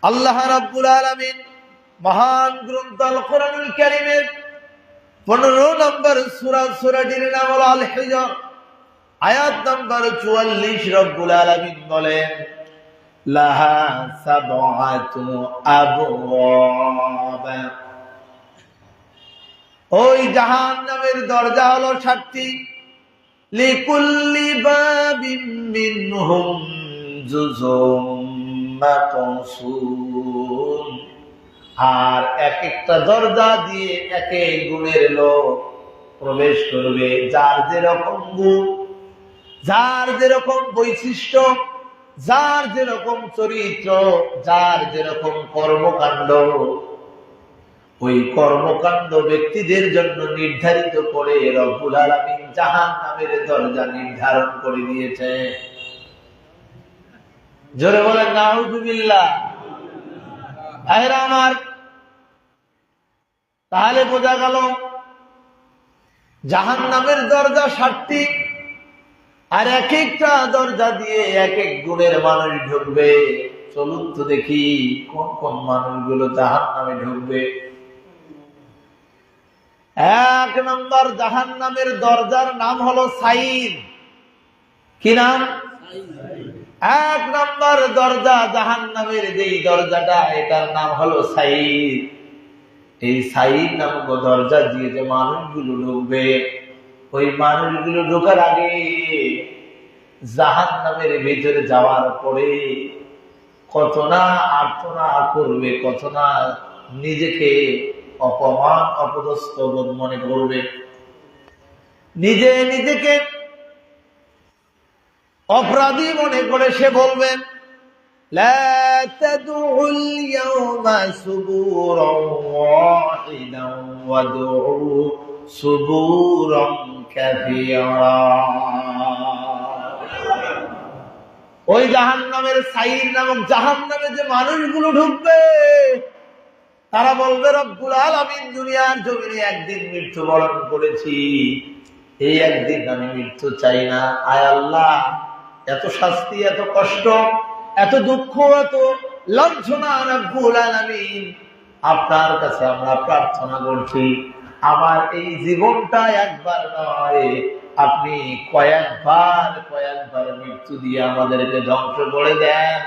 আল্লাহ রাব্বুল আলামিন মহান গ্রন্থ আল কোরআনুল কারীমের 15 নম্বর সূরা, সূরাটির নাম হলো আল হিজর, আয়াত নম্বর 44। রব্বুল আলামিন বলেন, লাহা সাবআতু আবওয়াব, ওই জাহান্নামের দরজা হলো 7টি। লিকুল্লি বাবিম মিনহুম জুজুম মাকসুম, আর এক একটা দরজা দিয়ে এক এক গুণের লোক প্রবেশ করবে। যার যেরকম গুণ, যার যেরকম বৈশিষ্ট্য, যার যেরকম চরিত্র, যার যেরকম কর্মকাণ্ড, ওই কর্মকাণ্ড ব্যক্তিদের জন্য নির্ধারিত করে রব্বুল আলামিন জাহান্নামের দরজা নির্ধারণ করে দিয়েছে। জোরে বলেন নাউযুবিল্লাহ। ভাইরা আমার, তাহলে বোঝা গেল জাহান্নামের দরজা 7টি, আর এক একটা দরজা দিয়ে এক এক গুণের মানুষ ঢুকবে। চলুন তো দেখি কোন কোন মানুষগুলো জাহান্নামে ঢুকবে। 1 নম্বর জাহান্নামের দরজার নাম হলো সাইর। কি নাম? 1 নম্বর দরজা জাহান্নামের যেই দরজাটা, এটার নাম হলো সাইর। এই সাইর নামক দরজা দিয়ে যে মানুষগুলো ঢুকবে, ওই মানুষগুলো ঢোকার আগে জাহান্নামের ভিতরে যাওয়ার পরে কত না আর্তনা করবে, কত না নিজেকে অপমান অপদস্থ বোধ মনে করবে, নিজেকে অপরাধী মনে করে সে বলবে, লা তাদউল ইয়াওমা সুবুরান ওয়াহিদান ওয়াদউ সুবুরান কাসীরা। ওই জাহান্নামের সাইর নামক জাহান্নামে যে মানুষগুলো ঢুকবে, তারা বলবে, রব্বুল আলামিন দুনিয়ার জমিনে একদিন মৃত্যুবরণ করেছি, এই একদিন আমি মৃত্যু চাই না। আয় আল্লাহ, এত শাস্তি, এত কষ্ট, এত দুঃখ, এত লাঞ্ছনা রব্বুল আলামিন আপনার কাছে আমরা প্রার্থনা করছি, আমার এই জীবনটা একবার নয়, আপনি কয়েকবার মৃত্যু দিয়ে আমাদেরকে ধ্বংস করে দেন,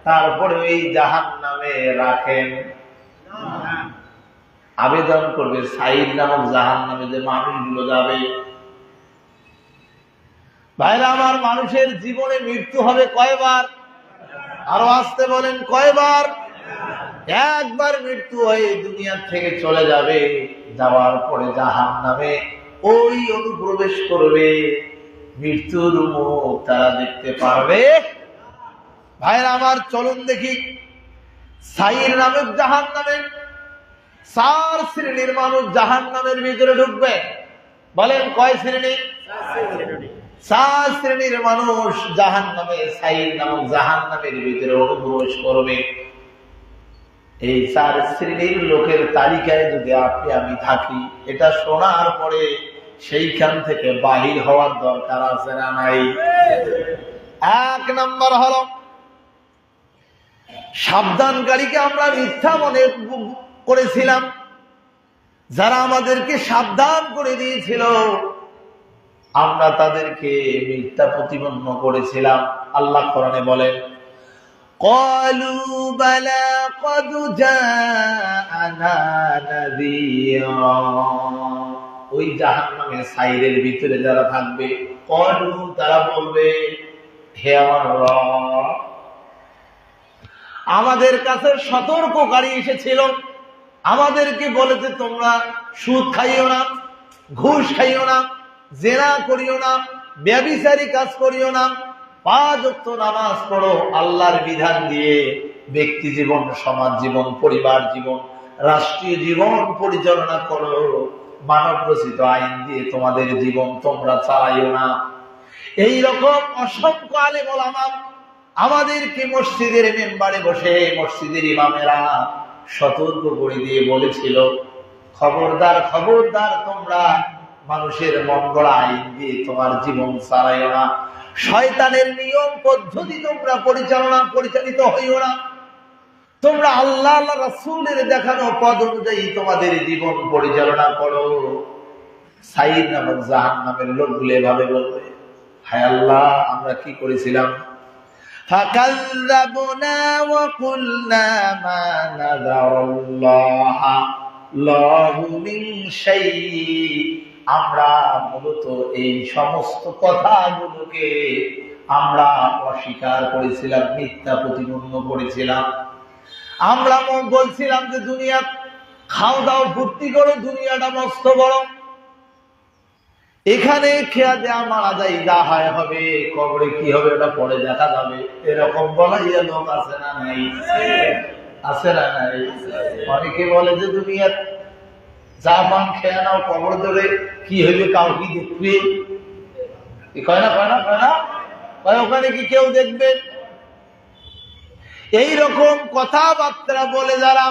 তারপরে এই জাহান্নামে রাখেন। আবেদন করবে সাইদ নামক জাহান্নামে যে মানুষগুলো যাবে। ভাইরা আমার, মানুষের জীবনে মৃত্যু হবে কয়বার? আরো আসতে বলেন, কয়বার? একবার মৃত্যু হয়ে দুনিয়া থেকে চলে যাবে, যাওয়ার পরে জাহান্নামে ওই অনুপ্রবেশ করবে, মৃত্যুর মুখ তারা দেখতে পারবে। ভাইরা আমার, চলুন দেখি সাইর নামক জাহান্নামে 4 শ্রেণীর মানুষ জাহান্নামের ভিতরে ঢুকবে। বলেন কয় শ্রেণী? 4 শ্রেণীর মানুষ জাহান্নামে, সাইর নামক জাহান্নামের ভিতরে অনুপ্রবেশ করবে। এই 4 শ্রেণীর লোকের তালিকায় যদি আপনি আমি থাকি, এটা শোনার পরে সেইখান থেকে বাহির হওয়ার দরকার আছে না নাই? 1 নম্বর হলো, সাবধানকারীকে আমরা মিথ্যা মনে করেছিলাম, যারা আমাদেরকে সাবধান করে দিয়েছিল আমরা তাদেরকে মিথ্যা প্রতিপন্ন করেছিলাম। আল্লাহ কোরআনে বলেন, ক্বালু বালা ক্বাদ জাআনা নাযীরা। ওই জাহান্নামের সাইরের ভিতরে যারা থাকবে, ক্বালু, তারা বলবে, হে আমার রব, আমাদের কাছে সতর্ককারী এসেছিল, আমাদেরকে বলেছে তোমরা সুদ খাইও না, ঘুষ খাইও না, জেনা করিও না, ব্যভিচারী কাজ করিও না, 5 ওয়াক্ত নামাজ পড়ো, আল্লাহর বিধান দিয়ে ব্যক্তি জীবন, সমাজ জীবন, পরিবার জীবন, রাষ্ট্রীয় জীবন পরিচালনা করো, মানব রচিত আইন দিয়ে তোমাদের জীবন তোমরা চালাইও না। এইরকম অসংখ্য আলেম ওলামা আমাদেরকে মসজিদের মেম্বারে বসে মসজিদের ইমামেরা সতর্ক করে দিয়ে বলেছিল, খবরদার খবরদার, তোমরা মানুষের মন গড়া আইন দিয়ে তোমার জীবন চালাইও না, শয়তানের নিয়ম পদ্ধতি তোমরা পরিচালিত হইও না। তোমরা আল্লাহ আল্লাহ রাসূলের দেখানো পথ অনুযায়ী তোমাদের জীবন পরিচালনা করো। সাঈদ নামক জাহান্নামের লোকগুলো এভাবে বলবে, হায় আল্লাহ আমরা কি করেছিলাম? ফাকাযযাবনা ওয়া কুলনা মা নাযারাল্লাহা লাহু মিন শাই। আমরা মূলত এই সমস্ত কথাগুলোকে আমরা অস্বীকার করেছিলাম, মিথ্যা প্রতিপন্ন করেছিলাম। আমরা বলছিলাম যে দুনিয়া খাও দাও ফুর্তি করো, দুনিয়াটা মস্ত বড়, এখানে খেয়া দেয়া মারা যায়, যা হয় হবে, কবরে কি হবে ওটা পরে দেখা যাবে। এরকম বলাইয়া লোক আছে না নাই? আছে না নাই? অনেকে বলে যে দুনিয়ার যা পান খেয়ে নাও, কবর ধরে কি হইবে কাউ কি দেখবে? কয় না কয় না কয় না কয় ওখানে কি কেউ দেখবে? এইরকম কথাবার্তা বলে যারা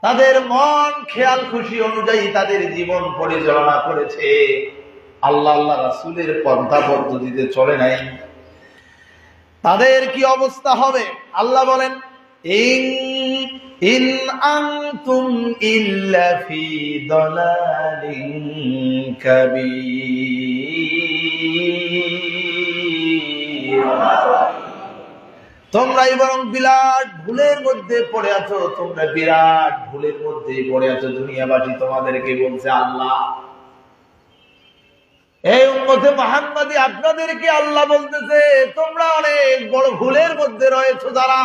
তাদের মন খেয়াল খুশি অনুযায়ী তাদের জীবন পরিচালনা করেছে, আল্লাহ আল্লাহ রাসূলের পন্থা পদ্ধতিতে চলে নাই, তাদের কি অবস্থা হবে? আল্লাহ বলেন, ইন আনতুম ইল্লা ফি দালালিন কাবীর। তোমরাই বরং বিরাট ভুলের মধ্যে পড়ে আছো, তোমরা বিরাট ভুলের মধ্যে পড়ে আছো। দুনিয়াবাসী তোমাদেরকে বলছে আল্লাহ, এই উম্মতে মুহাম্মাদী আপনাদেরকে আল্লাহ বলতেছে তোমরা অনেক বড় ভুলের মধ্যে রয়েছো। যারা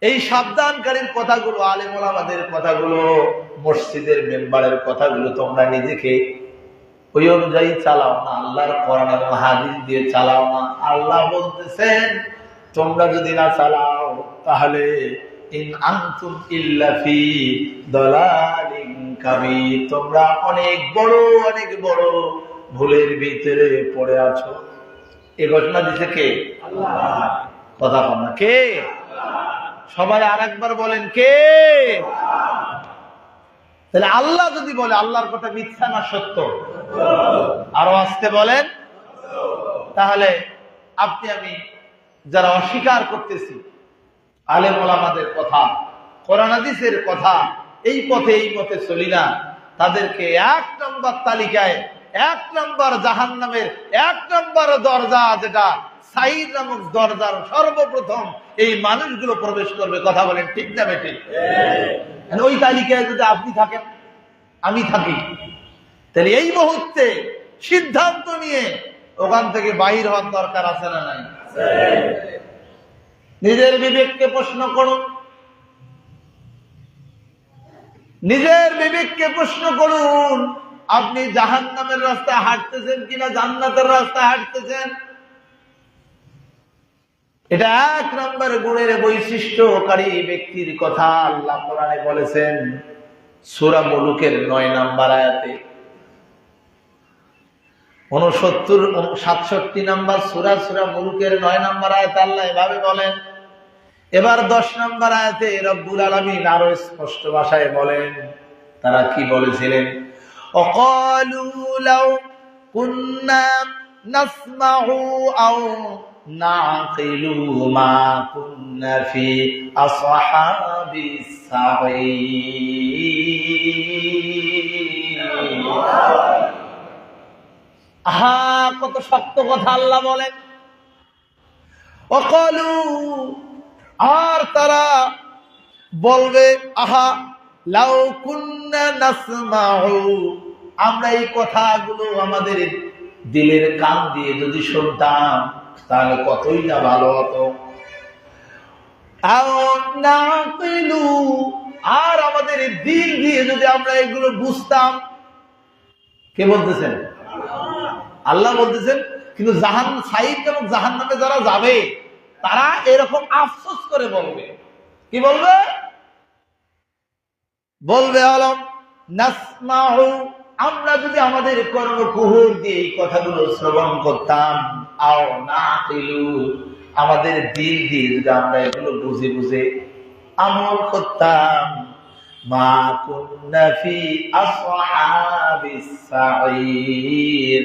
এই সাবধানকারীর কথাগুলো, আলেম ওলামাদের কথাগুলো, মসজিদের মেম্বারের কথাগুলো তোমরা নিজেকে ওই অনুযায়ী চালাও না, আল্লাহর কোরআন এবং হাদিস দিয়ে চালাও না। আল্লাহ বলতেছেন তোমরা যদি না চালাও তাহলে ইন আনতুম ইল্লা ফি দালালিন কাবীর, তোমরা অনেক বড় ভুলের ভিতরে পড়ে আছো। এই ঘোষণা দিছে কে? আল্লাহ। কথা বল না, কে? সবাই আরেকবার বলেন, কে? তাহলে আল্লাহ যদি বলে, আল্লাহর কথা মিথ্যা না সত্য? আরো আসতে বলেন। তাহলে আপনি আমি যারা অস্বীকার করতেছি আলেম ওলামাদের কথা, কোরআন হাদিসের কথা, এই পথে চলি না, তাদেরকে 1 নম্বর তালিকায় 1 নম্বর জাহান্নামের 1 নম্বর দরজা, যেটা সাঈদ নামক দরজার সর্বপ্রথম এই মানুষগুলো প্রবেশ করবে। কথা বলেন ঠিক না বেঠিক? ওই তালিকায় যদি আপনি থাকেন, আমি থাকি, তাহলে এই মুহূর্তে সিদ্ধান্ত নিয়ে ওখান থেকে বাহির হওয়ার দরকার আছে না নাই? নিজের বিবেককে প্রশ্ন করুন, নিজের বিবেককে প্রশ্ন করুন, আপনি জাহান্নামের রাস্তায় হাঁটতেছেন কিনা জান্নাতের রাস্তায় হাঁটতেছেন? এটা 1 নম্বর গুণের বৈশিষ্ট্যকারী ব্যক্তির কথা আল্লাহ কোরআনে বলেছেন সূরা মুলুকের 9 নম্বর আয়াতে। 67 নম্বর সূরা মুলুকের 9 নম্বর আয়াতে আল্লাহ এভাবে বলেন। এবার 10 নম্বর আয়াতে রব্বুল আলামিন আরো স্পষ্ট ভাষায় বলেন, তারা কি বলেছিলেন? অকালু লাউ কুন্না নাসমাউ আও নাকিলু মা কুন্না ফি আসহাবিস সাঈর। আহা, কত শক্ত কথা আল্লাহ বলেন। অকালু, আর তারা বলবে, আহা লাউ কুন্না নাসমাউ, আমরা এই কথাগুলো আমাদের দিলের কান দিয়ে যদি শুনতাম তাহলে কতই না ভালো হতো। আও নাকিলু, আর আমাদের দিল দিয়ে যদি আমরা এগুলো বুঝতাম। কে বলতেছেন? আল্লাহ বলতেছেন। কিন্তু সাঈদ এবং জাহান্নামে যারা যাবে তারা এরকম আফসোস করে বলবে। কি বলবে? বলবে আলম নাসমাউ, আমরা যদি আমাদের কর্ণকুহর দিয়ে এই কথাগুলো শ্রবণ করতাম, আও নাকিলু, আমাদের দিল দিয়ে যদি আমরা এগুলো বুঝে বুঝে আমল করতাম, মা কুন্না ফি আসহাবিস সাঈর,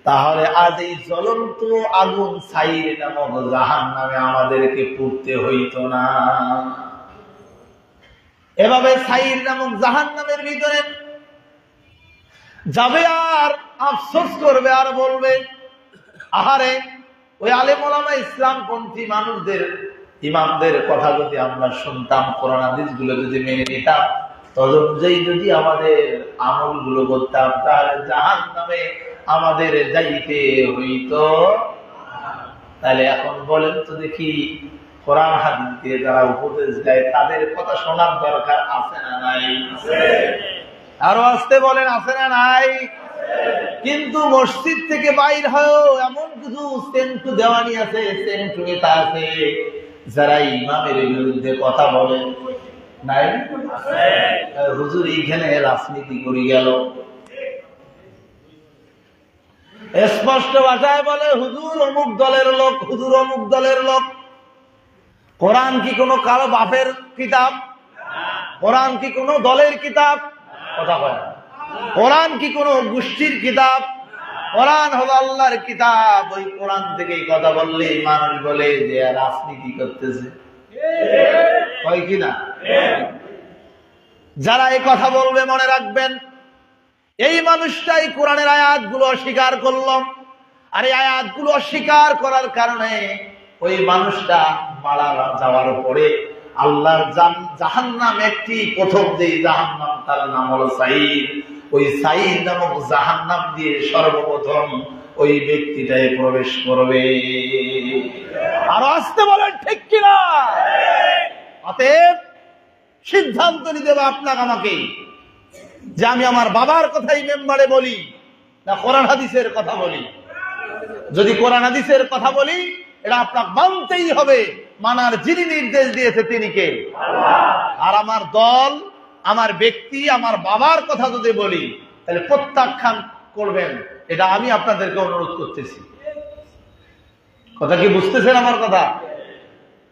তাহলে আজ এই জ্বলন্ত আগুন সাইর নামক জাহান্নামে আমাদেরকে পড়তে হইতো না। এভাবে সাইর নামক জাহান্নামের ভিতরে যাবে আর আফসোস করবে আর বলবে, আহারে ওই আলেম ওলামা ইসলামপন্থী মানুষদের, ইমামদের কথা যদি আমরা শুনতাম, কোরআন হাদিস গুলো যদি মেনে নিতাম, তদনুযায়ী যদি আমাদের আমল গুলো করতাম, তাহলে জাহান্নামে আমাদের যাইতে হইতো। তাহলে এখন বলেন তো দেখি, কোরআন হাদিস দিয়ে যারা উপদেশ দেয় তাদের কথা শোনার দরকার আছে না নাই? আরো আসতে বলেন, আছে না নাই? কিন্তু মসজিদ থেকে বাইর হয়েও এমন কিছু সেন্টু দেওয়ানি আছে, সেন্টু নেতা আছে যারা ইমামের বিরুদ্ধে কথা বলে, নাই? হুজুর এইখানে রাজনীতি করে গেল, স্পষ্ট ভাষায় বলে হুজুর অমুক দলের লোক, হুজুর অমুক দলের লোক। কোরআন কি কোনো কারো বাপের কিতাব? কোরআন কি কোনো দলের কিতাব? কথা বলে। কোরআন কি কোনো গোষ্ঠীর কিতাব? কোরআন হলো আল্লাহর কিতাব। ওই কোরআন থেকে কথা বললে মানুষ বলে যে রাজনীতি করতেছে, হয় কিনা? যারা এই কথা বলবে মনে রাখবেন, এই মানুষটাই কোরআনের আয়াতগুলো অস্বীকার করলাম, আর এই আয়াতগুলো অস্বীকার করার কারণে ওই মানুষটা মারা যাওয়ার পরে আল্লাহর জাহান্নাম, একটি প্রথম যে জাহান্নাম তার নাম হলো সাঈর, ওই সাঈর নামক জাহান্নাম দিয়ে সর্বপ্রথম ওই ব্যক্তিটাই প্রবেশ করবে। আর আসতে বলেন ঠিক কিনা? অতএব সিদ্ধান্ত নিতে হবে আপনাকে আমাকে, যে আমি আমার বাবার কথাই মেম্বারে বলি না কোরআন হাদিসের কথা বলি। যদি কোরআন হাদিসের কথা বলি, এটা আপনাকে মানতেই হবে। মানার যিনি নির্দেশ দিয়েছে তিনি কে? আর আমার দল, আমার ব্যক্তি, আমার বাবার কথা যদি বলি, তাহলে প্রত্যাখ্যান করবেন। এটা আমি আপনাদেরকে অনুরোধ করতেছি। কথা কি বুঝতেছেন আমার কথা?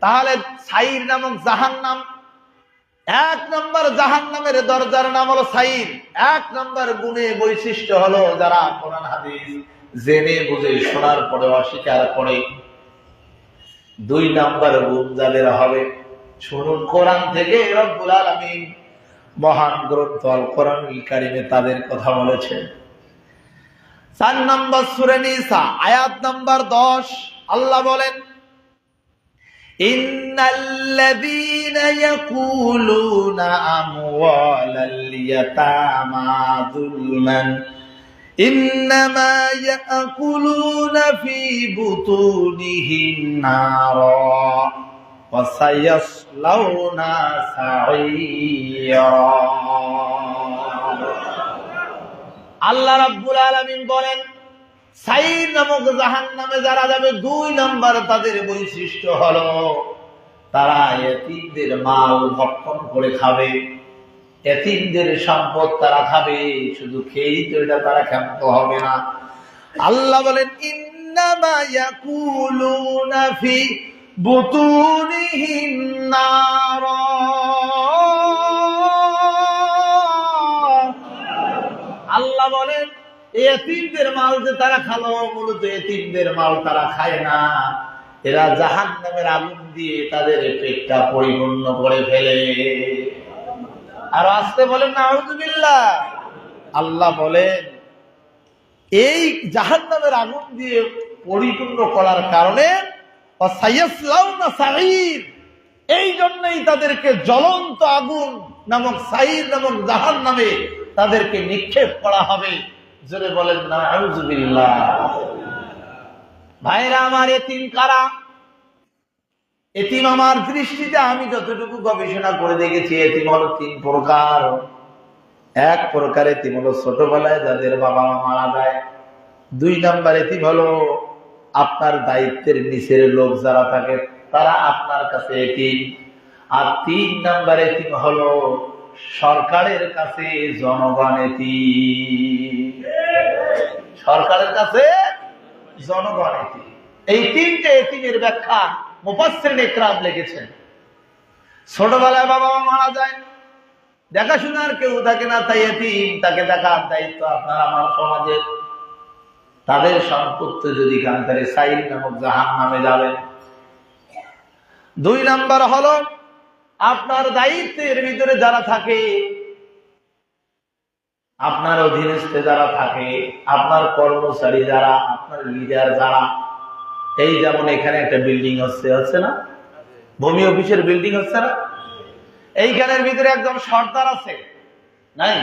তাহলে সাঈর নামক জাহান্নাম, এক নম্বর জাহান্নামের দরজার নাম হলো সাঈর। এক নম্বর গুণে বৈশিষ্ট্য হলো যারা কোরআন হাদিস জেনে বুঝে শোনার পরে অস্বীকার করে। দুই নম্বর গুণ যাদের হবে, শুনুন কোরআন থেকে রব্বুল আলামিন মহান গ্রন্থ আল কোরআনুল কারীমে তাদের কথা বলেছেন। ৪ নম্বর সূরা নিসা আয়াত নম্বর ১০ আল্লাহ বলেন, ইন্নাল্লাযীনা ইয়াকুলুনা আমওয়ালাল ইয়াতামা যুলমান ইন্নামা ইয়াকুলুনা ফি বুতুনিহিম নারা ওয়া সায়াসলাউনা সাঈরা। আল্লাহ রাব্বুল আলামিন বলেন, সাঈর নামক জাহান্নামে যারা যাবে, ২ নম্বর তাদের বৈশিষ্ট্য হলো তারা এতিমদের মাল ভক্ষণ করে খাবে, এতিমদের সম্পদ তারা খাবে। শুধু খেয়েই তো এটা তারা ক্ষান্ত হবে না। আল্লাহ বলেন, ইন্নামা ইয়াকুলুনা ফি বুতুনিহিম নারা। আল্লাহ বলেন, এতিমদের মাল যে তারা খালো, মূলত এতিমদের মাল তারা খায় না, এরা জাহান্নামের আগুন দিয়ে তাদের পেটটা পরিপূর্ণ করে ফেলে। আর আসতে বলেন নাউযুবিল্লাহ। আল্লাহ বলেন, এই জাহান্নামের আগুন দিয়ে পরিপূর্ণ করার কারণে সায়াসলাউনা সাঈর, এই জন্যই তাদেরকে জ্বলন্ত আগুন নামক সাঈর নামক জাহান্নামে তাদেরকে নিক্ষেপ করা হবে। জোরে বলেন নাউযুবিল্লাহ। ভাইরা আমার, এতিম কারা? এতিম আমার দৃষ্টিতে আমি যতটুকু গবেষণা করে দেখেছি, এতিম হলো ৩ প্রকার। এক প্রকার এতিম হলো ছোটবেলায় যাদের বাবা মা মারা যায়। ২ নম্বর এতিম হলো আপনার দায়িত্বের নিচের লোক যারা থাকে, তারা আপনার কাছে এতিম। আর ৩ নম্বর এতিম হলো সরকারের কাছে জনগণ এতিম। সরকারের কাছে জনগণ এতিম। এই ৩টে এতিমের ব্যাখ্যা মুফাসসিরিন ইকরাম লিখেছেন। ছোটবেলায় বাবা মা মারা যায়, দেখাশোনার কেউ থাকে না, তাই এতিম, তাকে দেখার দায়িত্ব আপনার আমার সমাজের। তাদের সম্পত্তি যদি খান তাহলে সাইল নামক জাহান্নামে যাবেন। 2 নাম্বার হলো আপনার দায়িত্বের ভিতরে যারা থাকে, আপনার অধীনস্থে যারা থাকে, আপনার কর্মচারী যারা, আপনার লিডার যারা, এই যেমন এখানে একটা বিল্ডিং হচ্ছে না, ভূমি অফিসের বিল্ডিং হচ্ছে না, এইখানের ভিতরে একজন সর্দার আছে নাই?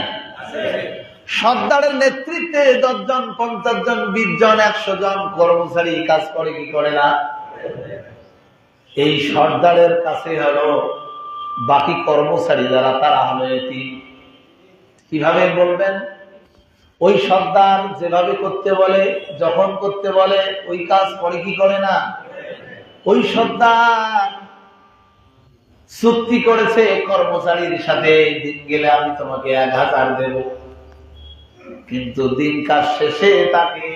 সর্দারের নেতৃত্বে 10 জন 50 জন 20 জন 100 জন কর্মচারী কাজ করে কি করে না? এই সর্দারের কাছে হলো বাকি কর্মচারী যারা, তারা হলো এতিম। কিভাবে বলবেন? ওই সর্দার যেভাবে করতে বলে, যখন করতে বলে, ওই কাজ করে কি করে না? ওই সর্দার চুক্তি করেছে কর্মচারীর সাথে, দিন গেলে আমি তোমাকে 1000 দেব, কিন্তু দিন কাজ শেষে তাকে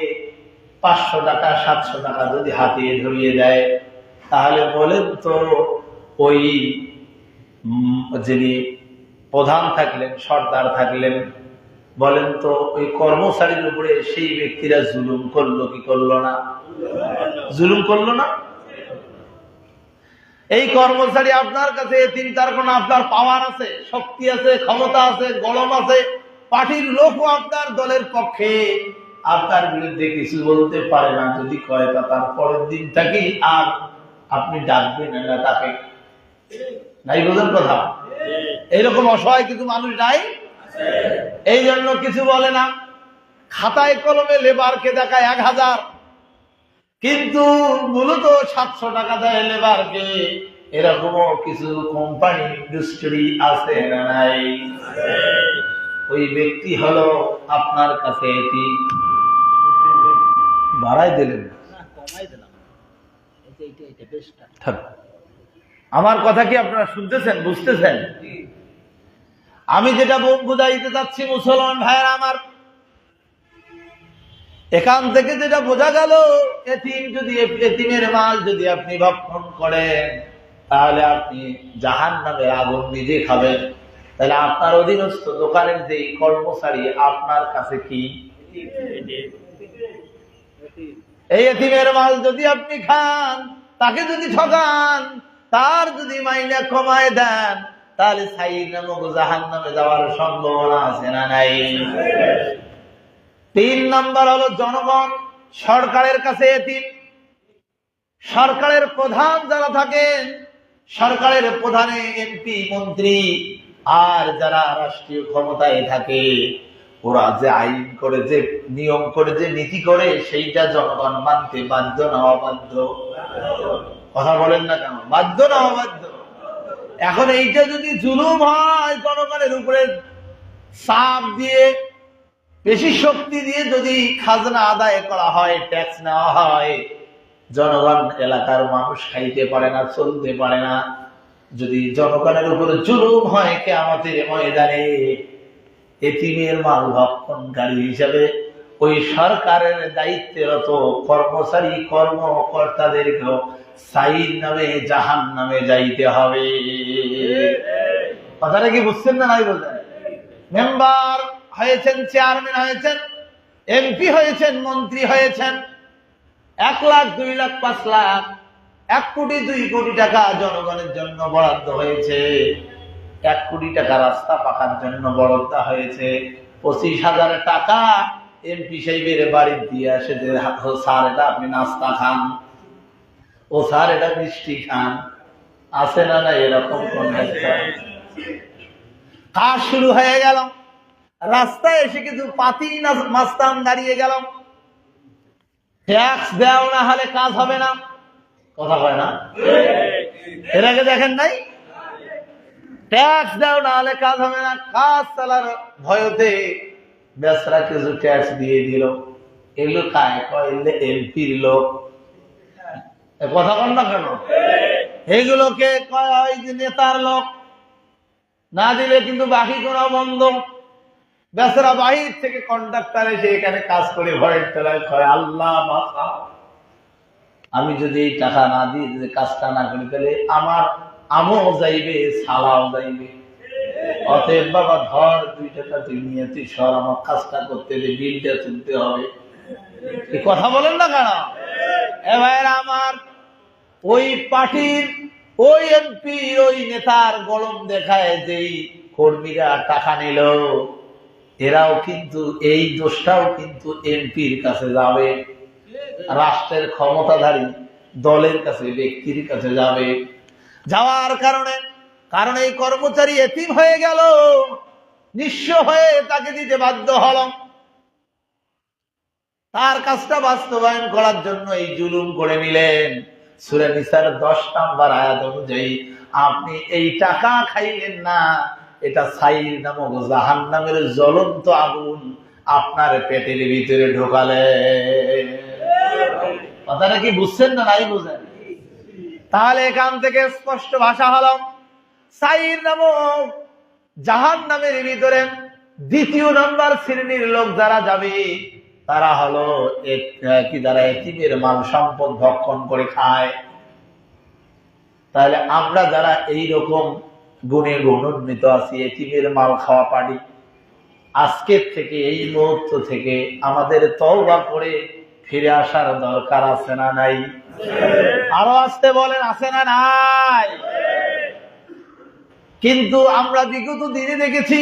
500 টাকা 700 টাকা যদি হাতিয়ে ধরিয়ে দেয়, তাহলে বলেন তো ওই যিনি প্রধান থাকলেন, সর্দার থাকলেন, বলেন তো ওই কর্মচারীর উপরে সেই ব্যক্তিরা জুলুম করলো কি করলো না? জুলুম করলো না? এই কর্মচারী আপনার কাছে এতিম, তার কারণ আপনার পাওয়ার আছে, শক্তি আছে, ক্ষমতা আছে, গলম আছে, পার্টির লোকও আপনার দলের পক্ষে, আপনার বিরুদ্ধে কিছু বলতে পারে না। যদি কয় তা তার পরের দিন থাকি আর আপনি ডাকবেন না তাকে, নাই? বোঝেন কথা? এইরকম অসহায় কিছু মানুষ নাই? এই জন্য কিছু বলে না। খাতায় কলমে লেবারকে দেখায় 1000, কিন্তু মূলত 700 টাকা দেয় লেবারকে। এরকমও কিছু কোম্পানি ইন্ডাস্ট্রি আছে না নাই? ওই ব্যক্তি হলো আপনার কাছে এটি বাড়াই দিলেন, আমার কথা কি আপনারা শুনতেছেন, বুঝতেছেন? আমি যেটা বুঝাইতে চাচ্ছি মুসলমান ভাইয়েরা আমার, এখান থেকে যেটা বোঝা গেল, এতিম যদি, এতিমের মাল যদি আপনি ভক্ষণ করেন, তাহলে আপনি জাহান্নামের আগুন নিজে খাবেন। তাহলে আপনার অধীনস্থ দোকানের যে কর্মচারী আপনার কাছে কি? এই এতিমের মাল যদি আপনি খান, তাকে যদি ঠকান, তার যদি মাইনে কমায় দেন, তাহলে সাইর নামক জাহান্নামে যাওয়ার সম্ভাবনা আছে না নাই? 3 নাম্বার হলো জনগণ সরকারের কাছে এতিম। সরকারের প্রধান যারা থাকেন, সরকারের প্রধানে এমপি, মন্ত্রী, আর যারা রাষ্ট্রীয় ক্ষমতায় থাকে, ওরা যে আইন করে, যে নিয়ম করে, যে নীতি করে, সেইটা জনগণ মানতে বাধ্য না অবাধ্য? কথা বলেন না কেন? বাধ্য না অবাধ্য? এখন এইটা যদি জুলুম হয়, জনগণের উপরে চাপ দিয়ে, বেশি শক্তি দিয়ে যদি খাজনা আদায় করা হয়, ট্যাক্স নেওয়া হয়, জনগণ, এলাকার মানুষ খাইতে পারে না, চলতে পারে না। যদি জনগণের উপরে জুলুম হয়, কিয়ামতের ময়দানে এতিমের মাল ভক্ষণকারী হিসাবে ওই সরকারের দায়িত্বরত কর্মচারী, কর্মকর্তাদেরকেও সাইর নামে জাহান্নামে যাইতে হবে। কথাটা কি বুঝছেন না নাই? বলছেন? মেম্বার হয়েছেন, চেয়ারম্যান হয়েছেন, এমপি হয়েছেন, মন্ত্রী হয়েছেন, 1 লাখ 2 লাখ 5 লাখ 1 কোটি 2 কোটি টাকা জনগণের জন্য বরাদ্দ হয়েছে। 1 কোটি টাকা রাস্তা পাকার জন্য বরাদ্দ হয়েছে। 25,000 টাকা এমপি সাহেবের বাড়ি দিয়ে আসে, যে স্যার এটা আপনি নাস্তা খান, ও স্যার এটা মিষ্টি খান, আছে না না? এরকম কোন কাজ শুরু হয়ে গেল, রাস্তায় এসে কিছু পাতি মাস্তান দাঁড়িয়ে গেল, ট্যাক্স দেও না হলে কাজ হবে না। কথা হয় না? এর আগে দেখেন নাই? ট্যাক্স দেও না হলে কাজ হবে না। কাজ চালার ভয়তে বেচারা কিছু ট্যাক্স দিয়ে দিল। এগুলো কায় কয় এমপির লোক, কথা বল না কেন? এইগুলোকে কয় হয় যে নেতার লোক, না দিলে কিন্তু বাকি করা বন্ধ। বেচারা বাহির থেকে কন্ডাক্টর এসে এখানে কাজ করে ভয়ের তলায় কয়, আল্লাহ বাঁচাও, আমি যদি এই টাকা না দিই, যদি কাজটা না করি, তাহলে আমার আমও যাইবে, সালাও যাইবে। অতএব বাবা ধর 2 টাকা তুই নিয়ে তুই সর, আমার কাজটা করতে হবে, বিলটা তুলতে হবে। কথা বলেন না কেন? এ ভাইরা আমার, ওই পার্টির ওই এমপি ওই নেতার গলম দেখায় যেই কর্মীরা টাকা নিল, এরাও কিন্তু এই দোষটাও কিন্তু এমপির কাছে যাবে, রাষ্ট্রের ক্ষমতাধারী দলের কাছে, ব্যক্তির কাছে যাবে। যাওয়ার কারণে এই কর্মচারী এতিম হয়ে গেল, নিঃস্ব হয়ে তাকে দিতে বাধ্য হল। তার কাজটা বাস্তবায়ন করার জন্য এই জুলুম করে নিলেন। সূরা নিসার 10 নম্বর আয়াত অনুযায়ী আপনি এই টাকা খাইলেন না, এটা সাইর নামক জাহান্নামের জ্বলন্ত আগুন আপনার পেটের ভিতরে ঢোকালে। কথাটা কি বুঝছেন না নাই বুঝেন? তাহলে এখান থেকে স্পষ্ট ভাষা হলো, সাইর নামক জাহান্নামের ভিতরে দ্বিতীয় নম্বর শ্রেণীর লোক যারা যাবে তারা হলো যারা এতিমের মাল সম্পদ ভক্ষণ করে খায়। তাহলে আমরা যারা এইরকম গুণে গুণান্বিত আছি, এতিমের মাল খাওয়া পারি, আজকের থেকে এই মুহূর্ত থেকে আমাদের তওবা করে ফিরে আসার দরকার আছে না নাই? আরো আসতে বলেন, আছে না নাই? কিন্তু আমরা বিগত দিনে দেখেছি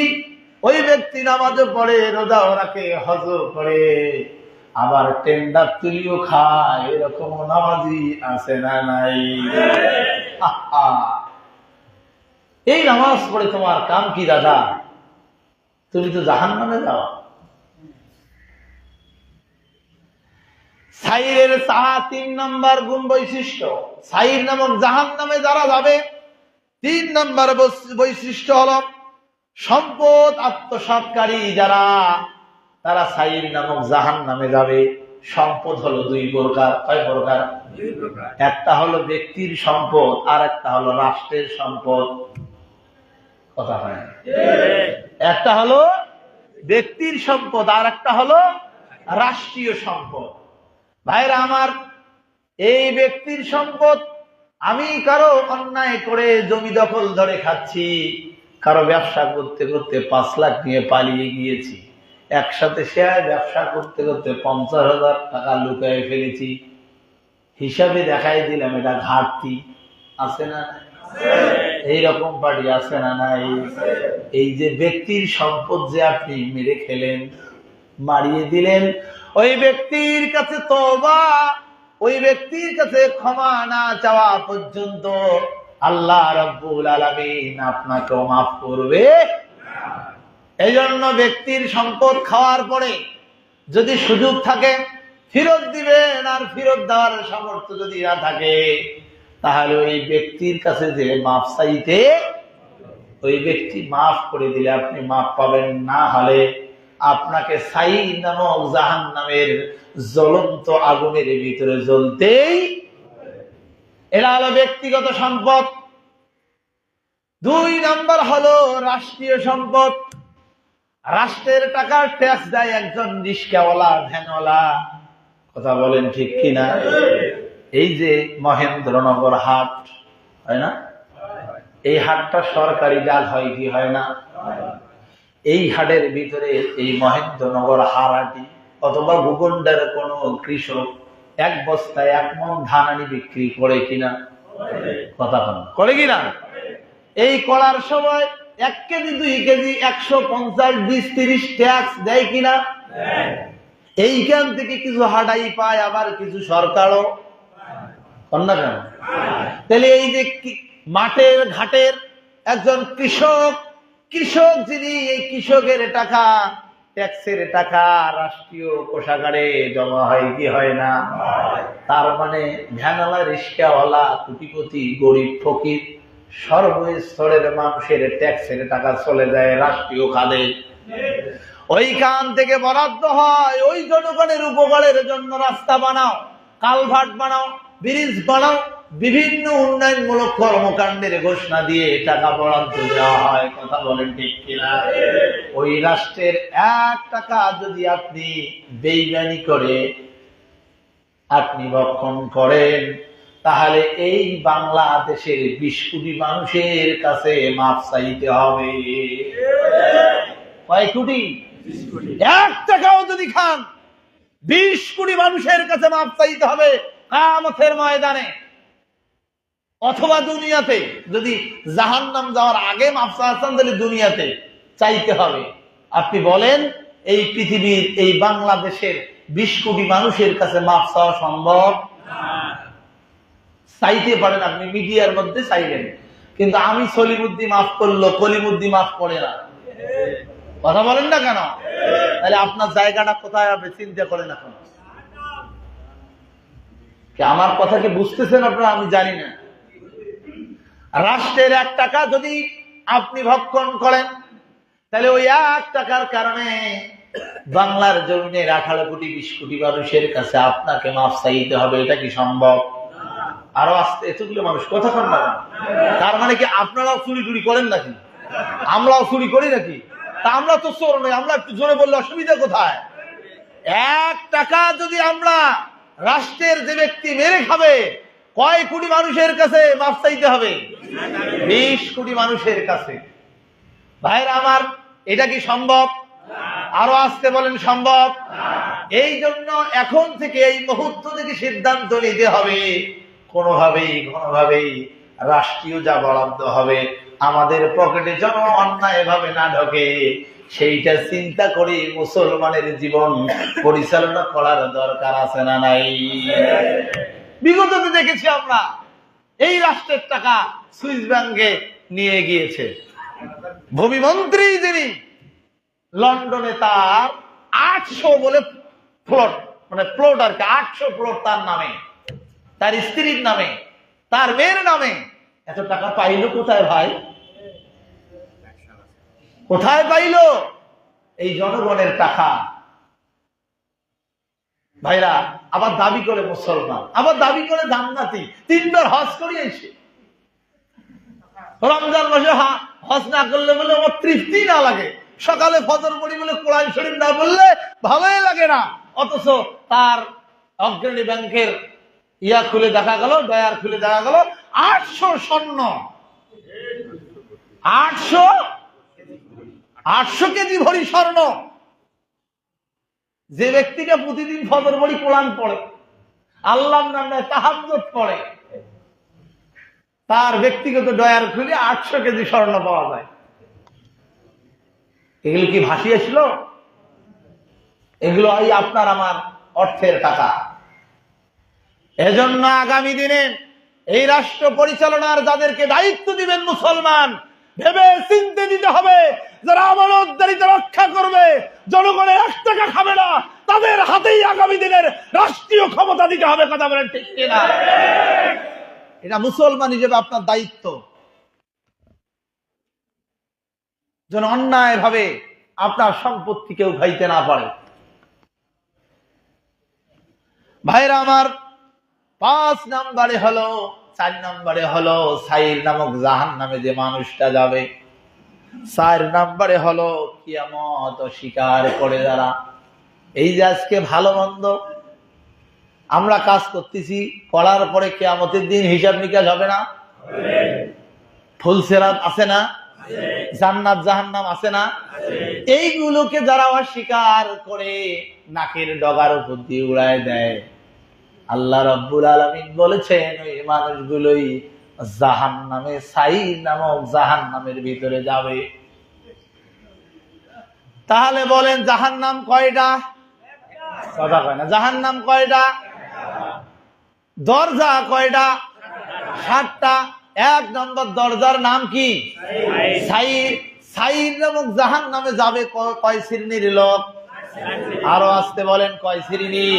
ওই ব্যক্তি নামাজও পড়ে, রোজাও রাখে, হজও করে, আবার টেন্ডার তুলিও খায়, এরকম নামাজি আছে না নাই? এই নামাজ পড়ে তোমার কাম কি দাদা? তুমি তো জাহান্নামে যাও। সাইরের 3 নম্বর গুণ বৈশিষ্ট্য, সাইর নামক জাহান্নামে যারা যাবে 3 নম্বর বৈশিষ্ট্য হলো সম্পদ আত্মসাৎকারী যারা, তারা সাইর নামক জাহান্নামে যাবে। সম্পদ হলো 2 প্রকার। কয় প্রকার? 2 প্রকার। একটা হলো ব্যক্তির সম্পদ, আর একটা হলো রাষ্ট্রের সম্পদ। কথা হয়? একটা হলো ব্যক্তির সম্পদ, আর একটা হলো রাষ্ট্রীয় সম্পদ। ভাইরা আমার, এই ব্যক্তির সম্পদ, আমি কারো অন্যায় করে জমি দখল ধরে খাচ্ছি, কারো ব্যবসা করতে করতে 5 লাখ নিয়ে পালিয়ে গিয়েছি, একসাথে শেয়ার ব্যবসা করতে করতে 50,000 টাকা লুকায় ফেলেছি, হিসাবে দেখাই দিলাম, এটা ঘাটতি আছে না? এইরকম পার্টি আছে না নাই? এই যে ব্যক্তির সম্পদ যে আপনি মেরে খেলেন, মারিয়ে দিলেন, ওই ব্যক্তির কাছে তওবা, ওই ব্যক্তির কাছে ক্ষমা না চাওয়া পর্যন্ত আল্লাহ রাব্বুল আলামিন আপনাকেও মাফ করবে। এই জন্য ব্যক্তির সম্পদ খাওয়ার পরে যদি সুযোগ থাকে ফেরত দিবেন, আর ফেরত দেওয়ার সামর্থ্য যদি না থাকে তাহলে ওই ব্যক্তির কাছে যে মাফ চাইতে, ওই ব্যক্তি মাফ করে দিলে আপনি মাফ পাবেন, না হলে আপনাকে সাইর নামক জাহান্নামের জ্বলন্ত আগুনের ভিতরে জ্বলতেই। এরা হলো ব্যক্তিগত সম্পদ। 2 নম্বর হলো রাষ্ট্রীয় সম্পদ। রাষ্ট্রের টাকার ট্যাক্স দেয় একজন রিক্সাওয়ালা, ভ্যানওয়ালা। কথা বলেন ঠিক কিনা? এই যে মহেন্দ্রনগর হাট হয় না, এই হাটটা সরকারি জাল হয় কি হয় না? এই হাটের ভিতরে এই মহেন্দ্রনগর হারাটি অথবা ভূখণ্ডের কোন কৃষক 1 বস্তায় 1 মণ ধান আনি বিক্রি করে কিনা? কথা করে কিনা? এই করার সময় 1 কেজি 2 কেজি 150 20 30 ট্যাক্স দেয় কিনা? এইখান থেকে কিছু হাটাই পায়, আবার কিছু সরকারও না কেন? তাহলে এই যে মাঠের ঘাটের একজন কৃষক যিনি, এই কৃষকের টাকা, ট্যাক্সের টাকা রাষ্ট্রীয় কোষাগারে জমা হয় কি হয় না? তার মানে ভ্যানওয়ালা, রিক্সাওয়ালা, কোটিপতি, গরিব, ফকির, সর্বস্তরের মানুষের ট্যাক্সের টাকা চলে যায় রাষ্ট্রীয় খাতে। ওইখান থেকে বরাদ্দ হয় ওই জনগণের উপকারের জন্য রাস্তা বানাও, কালভার্ট বানাও, ব্রিজ বানাও, বিভিন্ন উন্নয়নমূলক কর্মকাণ্ডের ঘোষণা দিয়ে টাকা বরাদ্দ দেওয়া হয়। কথা বলেন ঠিক কিনা? ওই রাষ্ট্রের 1 টাকা যদি আপনি বেইমানি করে আপনি ভক্ষণ করেন, তাহলে এই বাংলাদেশের 20 কোটি মানুষের কাছে মাফ চাইতে হবে। কয় কোটি? 1 টাকাও যদি খান 20 কোটি মানুষের কাছে মাপ চাইতে হবে কিয়ামতের ময়দানে, অথবা দুনিয়াতে। যদি জাহান্নাম যাওয়ার আগে মাপ চাচ্ছেন তাহলে দুনিয়াতে চাইতে হবে। আপনি বলেন এই পৃথিবীর, এই বাংলাদেশের 20 কোটি মানুষের কাছে মাপ চাওয়া সম্ভব? চাইতে পারেন, আপনি মিডিয়ার মধ্যে চাইলেন, কিন্তু আমি সলিমুদ্দি মাফ করলো, কলিমুদ্দি মাফ করে না। কথা বলেন না কেন? তাহলে আপনার জায়গাটা কোথায় হবে চিন্তা করেন এখন। আমার কথা কি বুঝতেছেন আপনারা? আমি জানি না। রাষ্ট্রের 1 টাকা যদি আপনি ভক্ষণ করেন, তাহলে ওই 1 টাকার কারণে বাংলার জমিনের 18 কোটি 20 কোটি মানুষের কাছে আপনাকে মাফ চাইতে হবে। এটা কি সম্ভব? আরো আসতে এতগুলো মানুষ কথা কন না। তার মানে কি আপনারাও চুরি টুরি করেন নাকি? আমরাও চুরি করি নাকি? তা আমরা তো চোর নই, আমরা একটু জোরে বললে অসুবিধা কোথায়? 1 টাকা যদি আমরা রাষ্ট্রের যে ব্যক্তি মেরে খাবে, কয় কোটি মানুষের কাছে মাফ চাইতে হবে? 20 কোটি মানুষের কাছে। ভাইরা আমার, এটা কি সম্ভব? আরো আসতে বলেন সম্ভব? এই জন্য এখন থেকে, এই মুহূর্ত থেকে সিদ্ধান্ত নিতে হবে, কোনোভাবেই রাষ্ট্রীয় যা বরাদ্দ হবে আমাদের পকেটে যেন অন্যায় ভাবে না ঢোকে, সেইটা চিন্তা করে মুসলমানের জীবন পরিচালনা করার দরকার আছে না নাই? বিগততে দেখেছি আমরা, এই রাষ্ট্রের টাকা সুইস ব্যাংকে নিয়ে গিয়েছে ভূমিমন্ত্রী, যিনি লন্ডনে তার 800 বলে প্লট, মানে প্লট আর কি, 800 প্লট তার নামে, তার স্ত্রীর নামে, তার মেয়ের নামে। এত টাকা পাইলো কোথায় ভাই? কোথায় পাইলো? এই জনগণের টাকা। ভাইরা, আবার দাবি করে মুসলমান, আবার দাবি করে জান্নাতি, 3 বার হজ করিয়েছে। রমজান মাসে হজ না করলে বলে আমার তৃপ্তি না লাগে, সকালে ফজর পড়ি বলে কোরআন শরীফ না বললে ভালোই লাগে না, অথচ তার অগ্রণী ব্যাংকের খুলে দেখা গেল, ডয়ার খুলে দেখা গেল 800 স্বর্ণ, 800 কেজি ভরি স্বর্ণ। যে ব্যক্তিটা প্রতিদিন ফজর পড়ি কোরআন পড়ে, আল্লাহর নামে তাহাজ্জুদ পড়ে, তার ব্যক্তিগত ডয়ার খুলে 800 কেজি স্বর্ণ পাওয়া যায়। এগুলো কি ভাসি আসলো? এগুলো আপনার আমার অর্থের টাকা। এজন্য আগামী দিনে এই রাষ্ট্র পরিচালনার যাদেরকে দায়িত্ব দিবেন মুসলমান, ভেবে চিন্তে দিতে হবে, যারা আমানতদারিতা রক্ষা করবে, জনগণের 1 টাকা খাবে না, তাদের হাতেই আগামী দিনের রাষ্ট্রীয় ক্ষমতা দিতে হবে। কথা বলেন ঠিক কিনা? এটা মুসলমান হিসেবে আপনার দায়িত্ব, যেন অন্যায় ভাবে আপনার সম্পত্তি কেউ খাইতে না পারে। ভাইরা আমার, 5 নম্বরে হলো, 4 নম্বরে হলো সাইর নামক জাহান্নামে যে মানুষটা যাবে। 4 নম্বরে হলো কিয়ামত অস্বীকার করে যারা। এই যে আজকে ভালো মন্দ আমরা কাজ করতেছি, করার পরে কিয়ামতের দিন হিসাব নিকাশ হবে না? ফুলসিরাত আছে না? জান্নাত জাহান্নাম আছে না? এইগুলোকে যারা অস্বীকার করে নাকের ডগার উপর দিয়ে উড়ায় দেয়, আল্লাহ রাব্বুল আলামিন বলেছেন ওই মানুষগুলোই জাহান্নামে, সাইর নামক জাহান্নামের ভিতরে যাবে। তাহলে বলেন জাহান্নাম কয়টা? কথা কয় না। জাহান্নাম কয়টা? দরজা কয়টা? 7টা। 1 নম্বর দরজার নাম কি? সাইর। সাইর নামক জাহান্নামে যাবে কয় শ্রেণীর লোক? আরো আসতে বলেন, কয় শ্রেণী?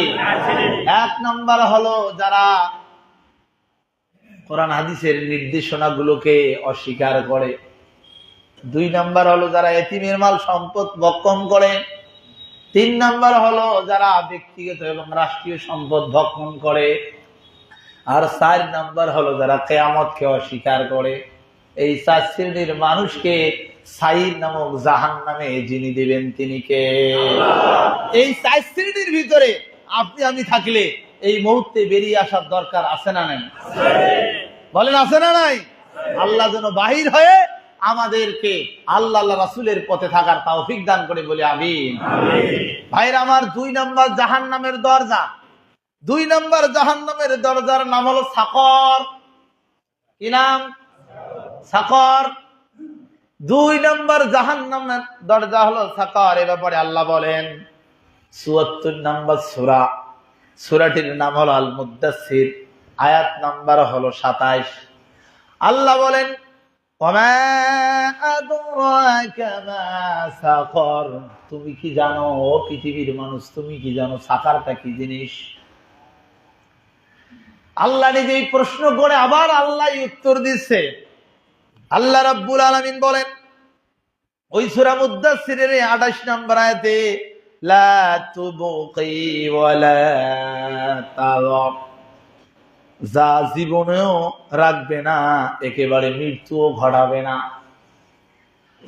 1 নম্বর হলো যারা কোরআন হাদিসের নির্দেশনাগুলোকে অস্বীকার করে। 2 নম্বর হলো যারা এতিমের মাল সম্পদ ভক্ষণ করে। 3 নম্বর হলো যারা ব্যক্তিগত এবং রাষ্ট্রীয় সম্পদ ভক্ষণ করে। আর 4 নম্বর হলো যারা কিয়ামতকে অস্বীকার করে। এই 4 শ্রেণীর মানুষকে সাইর নামক জাহান্নামে যিনি দিবেন তিনি কে? এই 4 শ্রেণীর ভিতরে আপনি আমি থাকলে এই মুহূর্তে বেরিয়ে আসার দরকার আছে না নাই? বলেন আছে না নাই? আল্লাহ যেন বাহির হয়ে আমাদেরকে আল্লাহ রাসূলের পথে থাকার তৌফিক দান করে বলে আমিন। ভাইরা আমার, 2 নম্বর জাহান্নামের দরজা, 2 নম্বর জাহান্নামের দরজার নাম হলো সাকর। কি নাম? সাকর। 2 নম্বর জাহান্নামের দরজা হলো সাকর। এ ব্যাপারে আল্লাহ বলেন ৭৪ নম্বর সূরা, সূরাটির নাম হলো আল মুদ্দাসসির, আয়াত নাম্বার হলো ২৭। আল্লাহ বলেন ওমা আদরাকা মা সাকর, তুমি কি জানো ও পৃথিবীর মানুষ, তুমি কি জানো সাকারটা কি জিনিস? আল্লাহ নিজেই প্রশ্ন করে আবার আল্লাহই উত্তর দিচ্ছে। আল্লাহ রাব্বুল আলামিন বলেন ওই সূরা মুদ্দাসসিরের ২৮ নম্বর আয়াতে লা তুবকি ওয়ালা তাযর, যা জীবনেও রাখবে না, একেবারে মৃত্যুও ঘটাবে না।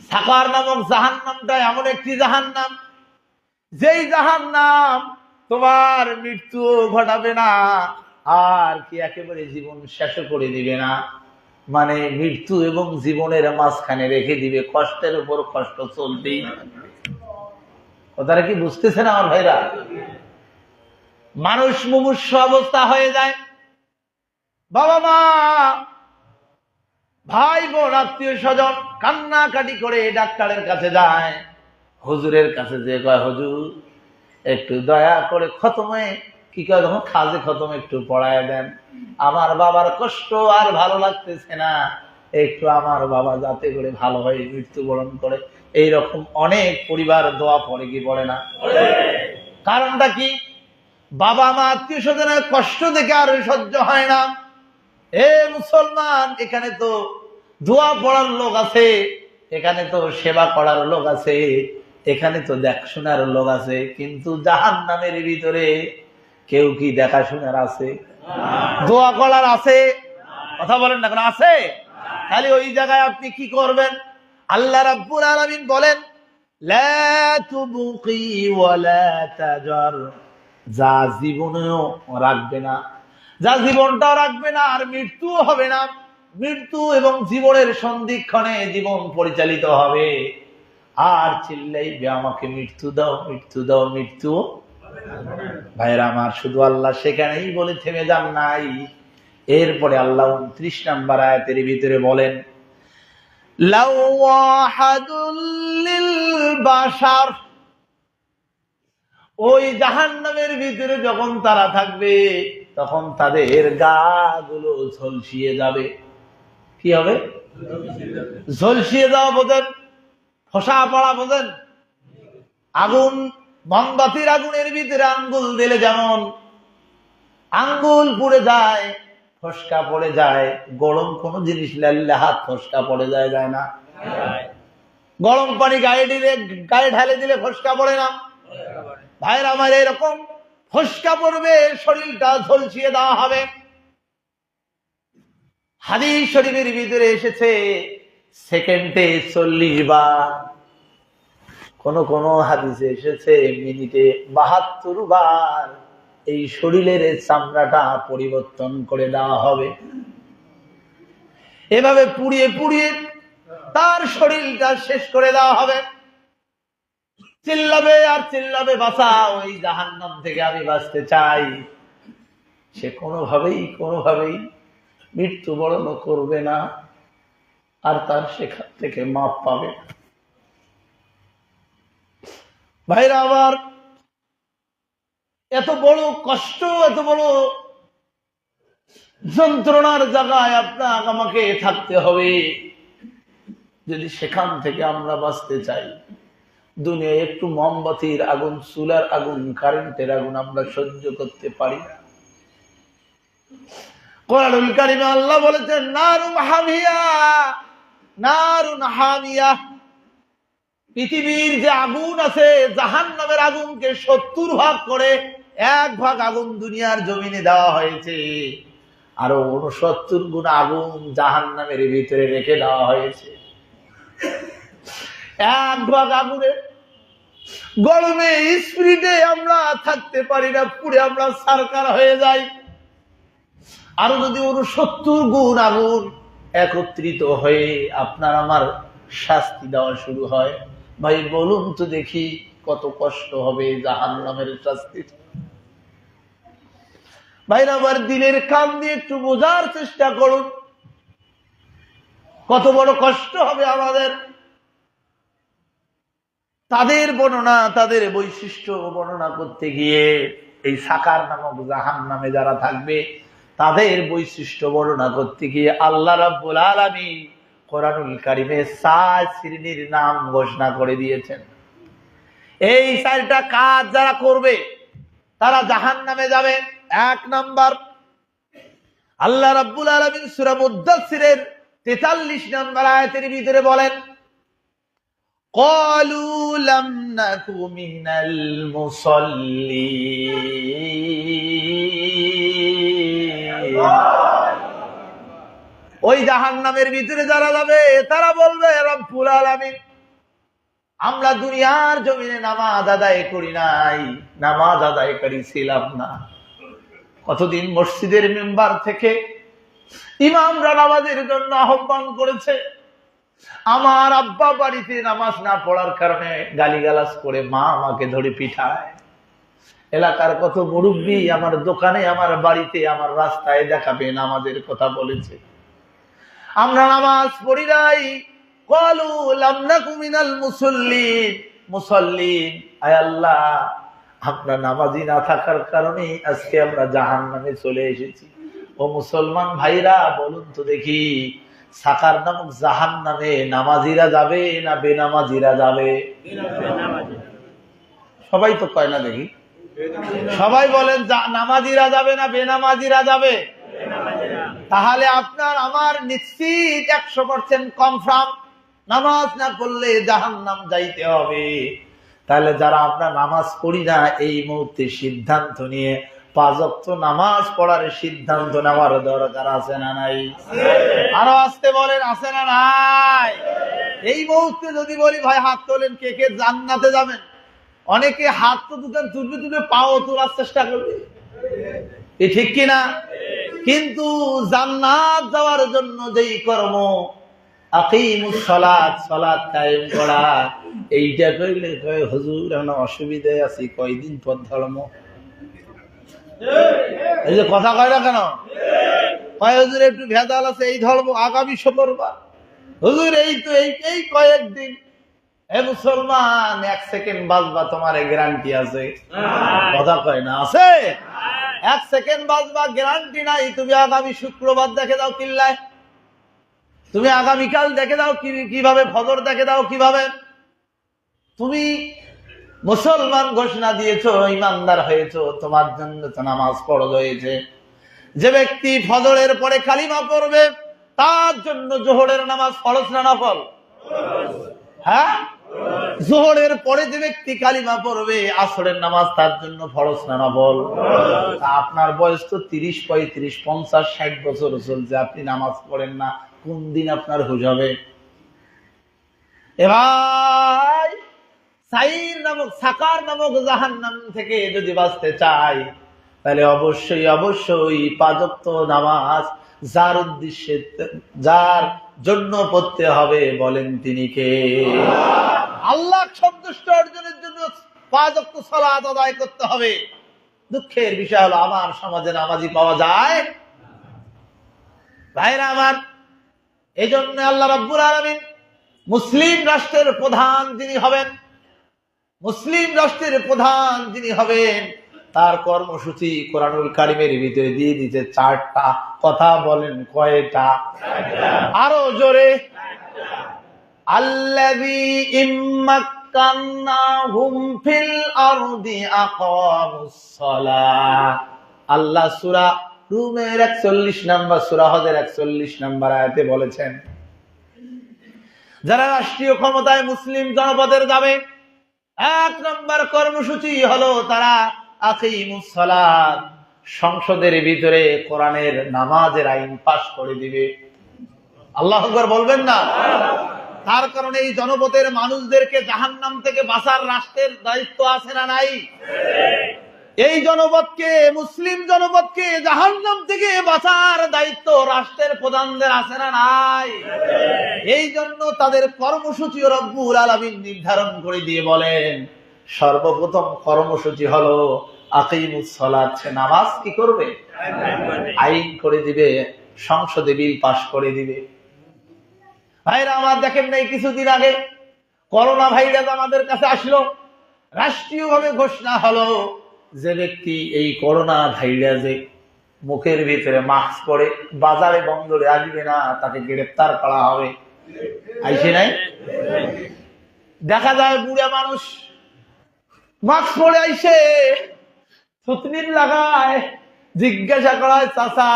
সাকার নামক জাহান্নামটা এমন একটি জাহান্নাম, যেই জাহান্নাম তোমার মৃত্যুও ঘটাবে না, আর কি একেবারে জীবন শেষ করে দিবে না, মানে মৃত্যু এবং জীবনের মাঝখানে রেখে দিবে, কষ্টের উপর কষ্ট চলতেই থাকবে। কথাটা কি বুঝতেছেন আমার ভাইরা? মানুষ মুমূর্ষু অবস্থা হয়ে যায়, বাবা মা ভাই বোন আত্মীয় স্বজন কান্নাকাটি করে ডাক্তারের কাছে যায়, হুজুরের কাছে যে কয় হুজুর একটু দয়া করে খতমে কি কয় যখন খাজে খতম একটু পড়ায় দেন, আমার বাবার কষ্ট আর ভালো লাগতেছে না, একটু আমার বাবা যাতে করে ভালো হয় মৃত্যুবরণ করে। এইরকম অনেক পরিবার দোয়া পড়ে কি পড়ে না? কারণটা কি? বাবা মা আত্মীয় স্বজনের কষ্ট দেখে আর সহ্য হয় না। এ মুসলমান, এখানে তো দোয়া পড়ার লোক আছে, এখানে তো সেবা করার লোক আছে, এখানে তো দেখাশোনার লোক আছে, কিন্তু জাহান্নামের ভিতরে কেউ কি দেখাশোনার আছে? দোয়া করার আছে? কথা বলেন না, আছে? তাহলে ওই জায়গায় আপনি কি করবেন? আল্লাহ রাব্বুল আলামিন বলেন লা তুবকি ওয়ালা তাজার, যা জীবনেও রাখবে না, যা জীবনটাও রাখবে না, আর মৃত্যুও হবে না, মৃত্যু এবং জীবনের সন্ধিক্ষণে জীবন পরিচালিত হবে, আর চিল্লাইবে আমাকে মৃত্যু দাও, মৃত্যু দাও, মৃত্যু। ভাইরা আমার, শুধু আল্লাহ সেখানেই বলে থেমে যান নাই। এরপরে আল্লাহ ২৯ নম্বর আয়াতের ভিতরে বলেন লাওয়াহাদুল লিল বাশার, ওই জাহান্নামের ভিতরে যখন তারা থাকবে তখন তাদের গা গুলো ঝলসিয়ে যাবে। কি হবে? ঝলসিয়ে যাওয়া বোঝেন? ফোসা পড়া বোঝেন? আগুন, মোমবাতির আগুনের ভিতরে আঙ্গুল দিলে যেমন আঙ্গুল পুড়ে যায়, ফসকা পড়ে যায়, গরম কোন জিনিস লাগলে হাত ফসকা পড়ে যায়, যায় না? গরম পানি গায়ে দিলে, গায়ে ঢালে দিলে ফসকা পড়ে না? ভাইরা আমার, এরকম ফসকা পড়বে, শরীরটা ঝলসিয়ে দেওয়া হবে। হাদিস শরীফের ভিতরে এসেছে সেকেন্ডে 40 বার, কোন কোন হাদিসে এসেছে মিনিটে 72 বার এই শরীরের চামড়াটা পরিবর্তন করে দেওয়া হবে। এভাবে পুড়িয়ে পুড়িয়ে তার শরীরটা শেষ করে দেওয়া হবে। চিল্লাবে আর চিল্লাবে, বাঁচা, ওই জাহান্নাম থেকে আমি বাঁচতে চাই। সে কোনোভাবেই মৃত্যুবরণ করবে না, আর তার সেখান থেকে মাপ পাবে। ভাইরা আমার, এত বড় কষ্ট, এত বড় যন্ত্রণার জায়গায় আপনার আমাকে থাকতে হবে। যদি সেখান থেকে আমরা বাঁচতে চাই, দুনিয়ায় একটু মোমবাতির আগুন, চুলার আগুন, কারেন্টের আগুন আমরা সহ্য করতে পারি না। কোরআনুল কারীমে আল্লাহ বলেছেন নারুন হামিয়া, নারুন হামিয়া, পৃথিবীর যে আগুন আছে জাহান্নামের আগুনকে 70 ভাগ করে 1 ভাগ আগুন দুনিয়ার জমিনে দেওয়া হয়েছে, আরো 69 গুণ আগুন জাহান্নামের ভিতরে রেখে দেওয়া হয়েছে। 1 ভাগ আগুনে গরমে স্পিরিটে আমরা থাকতে পারি না, পুড়ে আমরা সারকার হয়ে যাই। আরো যদি 69 গুণ আগুন একত্রিত হয়ে আপনার আমার শাস্তি দেওয়া শুরু হয়। ভাই বলুন তো দেখি কত কষ্ট হবে জাহান্নামের শাস্তি। ভাইরা আমার দিলের কান দিয়ে একটু বোঝার চেষ্টা করুন কত বড় কষ্ট হবে আমাদের। তাদের বর্ণনা, তাদের বৈশিষ্ট্য বর্ণনা করতে গিয়ে এই সাকার নামক জাহান্নামে যারা থাকবে তাদের বৈশিষ্ট্য বর্ণনা করতে গিয়ে আল্লাহ রাব্বুল আলামিন কোরআনুল কারীমে 4 শ্রেণীর নাম ঘোষণা করে দিয়েছেন। এই 4টা কাজ যারা করবে তারা জাহান্নামে যাবে। 1 নাম্বার, আল্লাহ রাব্বুল আলামিন সূরা মুদ্দাসসিরের 43 নম্বর আয়াতের ভিতরে বলেন, ক্বালু লাম নাকু মিনাল মুসাল্লিন। ওই জাহান্নামের ভিতরে যারা যাবে তারা বলবে, রব্বুল আলামিন আমরা দুনিয়ার জমিনে নামাজ আদায় করি নাই, নামাজ আদায়কারী ছিলাম না। কতদিন মসজিদের মেম্বার থেকে ইমামরা নামাজের জন্য আহ্বান করেছে, আমার আব্বা বাড়িতে নামাজ না পড়ার কারণে গালিগালাজ করে মা আমাকে ধরে পিঠায়। এলাকার কত মুরব্বী আমার দোকানে, আমার বাড়িতে, আমার রাস্তায় দেখাবে নামাজের কথা বলেছে, আমরা নামাজ পড়ি নাই। ক্বালু লাম নাকু মিনাল মুসাল্লিন। মুসাল্লিন, আয় আল্লাহ আমরা নামাজি না থাকার কারণে আজকে আমরা জাহান্নামে চলে এসেছি। ও মুসলমান ভাইরা বলুন তো দেখি, সাকার নামক জাহান্নামে নামাজিরা যাবে না বেনামাজিরা যাবে? সবাই তো কয় না দেখি, সবাই বলেন নামাজিরা যাবে না বেনামাজিরা যাবে? তাহলে আপনার আমার নিশ্চিত 100% কনফার্ম নামাজ না পড়লে জাহান্নাম যাইতে হবে। তাহলে যারা আমরা নামাজ পড়ি না এই মুহূর্তে সিদ্ধান্ত নিয়ে 5 ওয়াক্ত নামাজ পড়ার সিদ্ধান্ত নেওয়ার দরকার আছে না নাই? আরো আসতে বলেন, আছে না নাই? এই মুহূর্তে যদি বলি ভাই হাত তোলেন কে কে জান্নাতে যাবেন, অনেকে হাত তো তুলবে তুলবে পাও তোলার চেষ্টা করবে, এ ঠিক কিনা? কিন্তু জান্নাত যাওয়ার জন্য যেই কর্ম আকিমুস সালাত, সালাত কায়েম করা, এইটা কইলে কয় হুজুর আমরা অসুবিধায় আছি, কয়দিন পর ধর্ম। এই যে কথা কয় না কেন, কয় হুজুর একটু ভেজাল আছে, এই ধর্ম আগামী শুক্রবার, হুজুর এই তো এই কয়েকদিন। এ মুসলমান 1 সেকেন্ড বাঁচবা তোমার গ্যারান্টি আছে? কথা কয় না, আছে? 1 সেকেন্ড বাঁচবা গ্যারান্টি নাই। তুমি আগামী শুক্রবার দেখে দাও কিল্লায়, তুমি আগামীকাল দেখে দাও কিভাবে, ফজর দেখে দাও কিভাবে। তুমি মুসলমান ঘোষণা দিয়েছো, ইমানদার হয়েছো, তোমার জন্য তো নামাজ ফরজ হয়েছে। যে ব্যক্তি ফজরের পরে কালিমা পড়বে তার জন্য জোহরের নামাজ ফরজ না নফল? হ্যাঁ, জোহরের পরে যে ব্যক্তি কালিমা পড়বে আসরের নামাজ তার জন্য ফরজ না নফল? আপনার বয়স তো 30, 35, 50, 60 বছর চলছে, আপনি নামাজ পড়েন না, কোন দিন আপনার হুঁশ হবে? এবার সাকার নামক জাহান্নাম থেকে যদি বাঁচতে চাই তাহলে অবশ্যই 5 ওয়াক্ত নামাজ যার উদ্দেশ্যে, যার জন্য পড়তে হবে বলেন তিনি কে? আল্লাহ সন্তুষ্ট অর্জনের জন্য 5 ওয়াক্ত সালাত আদায় করতে হবে। দুঃখের বিষয় হলো আমার সমাজে নামাজি পাওয়া যায় ভাইরা আমার। এই জন্য আল্লাহ রাব্বুল আলামিন মুসলিম রাষ্ট্রের প্রধান যিনি হবেন, মুসলিম রাষ্ট্রের প্রধান যিনি হবেন তার কর্মসূচি কোরআনুল কারীমের ভিতরে দিয়ে দিতে 4টা। কথা বলেন কয়টা? আরো জোরে। আল্লাযী ইম্মাক্কান্নাহুম ফিল আরদি আকামুস সালাহ। আল্লাহ সূরা রুমের 41 নম্বর, সূরা হজের 41 নম্বর আয়াতে বলেছেন, যারা রাষ্ট্রীয় ক্ষমতায় মুসলিম জনপদের যাবে 1 নম্বর কর্মসূচি হলো তারা আকিমুস সালাত, সংসদের ভিতরে কোরআনের নামাজের আইন পাশ করে দিবে। আল্লাহু আকবার বলবেন না? তার কারণে এই জনপদের মানুষদেরকে জাহান্নাম থেকে বাঁচার রাষ্ট্রের দায়িত্ব আছে না নাই? এই জনপদকে, মুসলিম জনপদকে জাহান্নাম থেকে বাঁচার দায়িত্ব রাষ্ট্রের প্রধানদের আছে না নাই? এই জন্য তাদের কর্মসূচি রব্বুল আলামিন নির্ধারণ করে দিয়ে বলেন, সর্বপ্রথম কর্মসূচি হলো আকিমুস সালাত, নামাজ কি করবে? আইন করে দিবে, সংসদে বিল পাস করে দিবে। ভাইরা আমার, দেখেন নাই কিছুদিন আগে করোনা ভাইরাস আমাদের কাছে আসলো, রাষ্ট্রীয়ভাবে ঘোষণা হলো যে ব্যক্তি এই করোনা ভাইরাসে মুখের ভিতরে মাস্ক পরে বাজারে বন্দরে আসবে না, তাকে গ্রেফতার করা হবে। আইসে নাই? দেখা যায় বুড়া মানুষ মাস্ক পরে আইসে, থুতনি লাগায়, জিজ্ঞাসা করা হয়, চাচা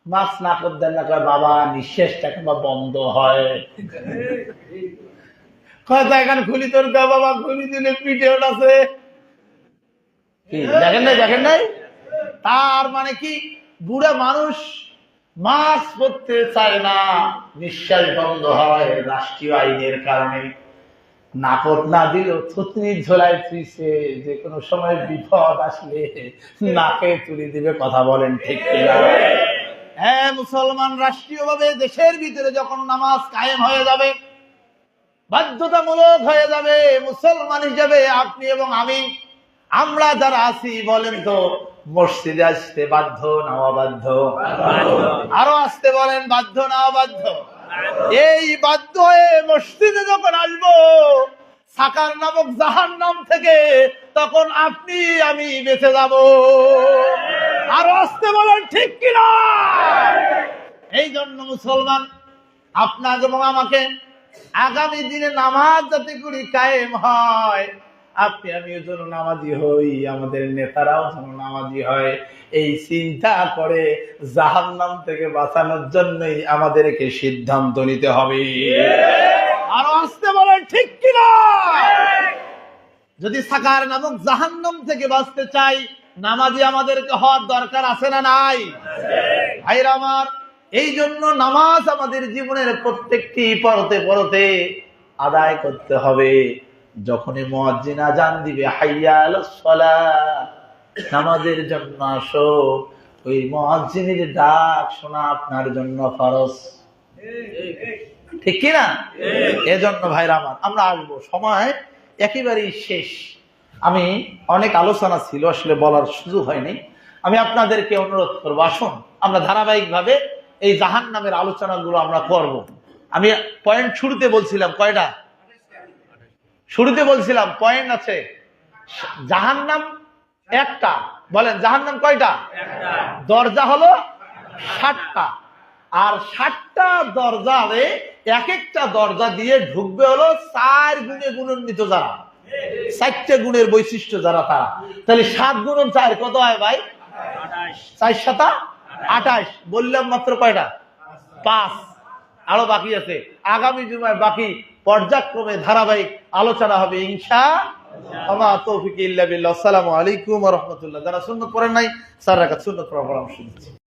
মাস্ক না করতেন না? কয় বাবা নিঃশ্বাসটা কিংবা বন্ধ হয়। কথা এখানে খুলি তোর গা বাবা, খুলি দিলে পিঠে আছে। দেখেন নাই? দেখেন নাই? তার মানে কি, বুড়া মানুষ মাস্ক পরতে চায় না, নিঃশ্বাস বন্ধ হয় রাষ্ট্রীয় আইনের কারণে। নাকত না দিলেও থুতনির ঝোলায় থুইছে, যে কোনো সময় বিপদ আসলে নাকে তুলে দিবে। কথা বলেন ঠিক কিনা? হ্যাঁ মুসলমান, রাষ্ট্রীয়ভাবে দেশের ভিতরে যখন নামাজ কায়েম হয়ে যাবে, বাধ্যতামূলক হয়ে যাবে, মুসলমান হিসেবে আপনি এবং আমি, আমরা যারা আছি, বলেন তো মসজিদে আসতে বাধ্য না অবাধ্য? আরো আসতে বলেন, বাধ্য না অবাধ্য? এই বাধ্য হয়ে মসজিদে যখন আসবো সাকার নামক জাহান্নাম থেকে, তখন আপনি আমি বেঁচে যাব। আরো আসতে বলেন ঠিক কিনা? এই জন্য মুসলমান, আপনার এবং আমাকে আগামী দিনে নামাজ যাতে করে কায়েম হয়, আপনি আমিও যেন নামাজি হই, আমাদের নেতারাও যেন নামাজি হয়, এই চিন্তা করে জাহান্নাম থেকে বাঁচানোর জন্যই আমাদেরকে সিদ্ধান্ত নিতে হবে। আরো আসতে বলেন ঠিক কিনা? যদি সাকার নামক জাহান্নাম থেকে বাঁচতে চাই, নামাজি আমাদেরকে হওয়ার দরকার আছে না নাই? ভাইরা আমার, এই জন্য নামাজ আমাদের জীবনের প্রত্যেকটি পরতে পরতে আদায় করতে হবে। যখনই মুয়াজ্জিন আযান দিবে, হাইয়া আলাস সালাহ, নামাজের জন্য আসো, ওই মুয়াজ্জিনের ডাক শোনা আপনার জন্য ফরজ। ঠিক কিনা? এজন্য ভাইরা আমার, আমরা আসবো, সময় একেবারেই শেষ। আমি অনেক আলোচনা ছিল, আসলে বলার সুযোগ হয়নি। আমি আপনাদেরকে অনুরোধ করবো, আসুন আমরা ধারাবাহিকভাবে এই জাহান্নামের আলোচনাগুলো আমরা করব। আমি পয়েন্ট শুরুতে বলছিলাম, কয়টা? শুরুতে বলছিলাম পয়েন্ট আছে। জাহান্নাম একটা, বলেন জাহান্নাম কয়টা? দরজা হলো 60টা, আর 60টা দরজারে এক একটা দরজা দিয়ে ঢুকবে হলো 4 গুণে গুণান্বিত যারা, 4টে গুণের বৈশিষ্ট্য যারা, তারা। তাহলে 7 গুণন 4 কত হয় ভাই? 4 7 28। বললাম মাত্র কয়টা? 5। আরো বাকি আছে। আগামী জুমায় বাকি পর্যায়ক্রমে ধারাবাহিক আলোচনা হবে ইনশাআল্লাহ। তৌফিক ইল্লা বিল্লাহ। আসসালামু আলাইকুম ওয়া রাহমাতুল্লাহ। যারা সুন্নাত পড়েন নাই, 4 রাকাত সুন্নাত পড়ার পরামর্শ দিচ্ছি।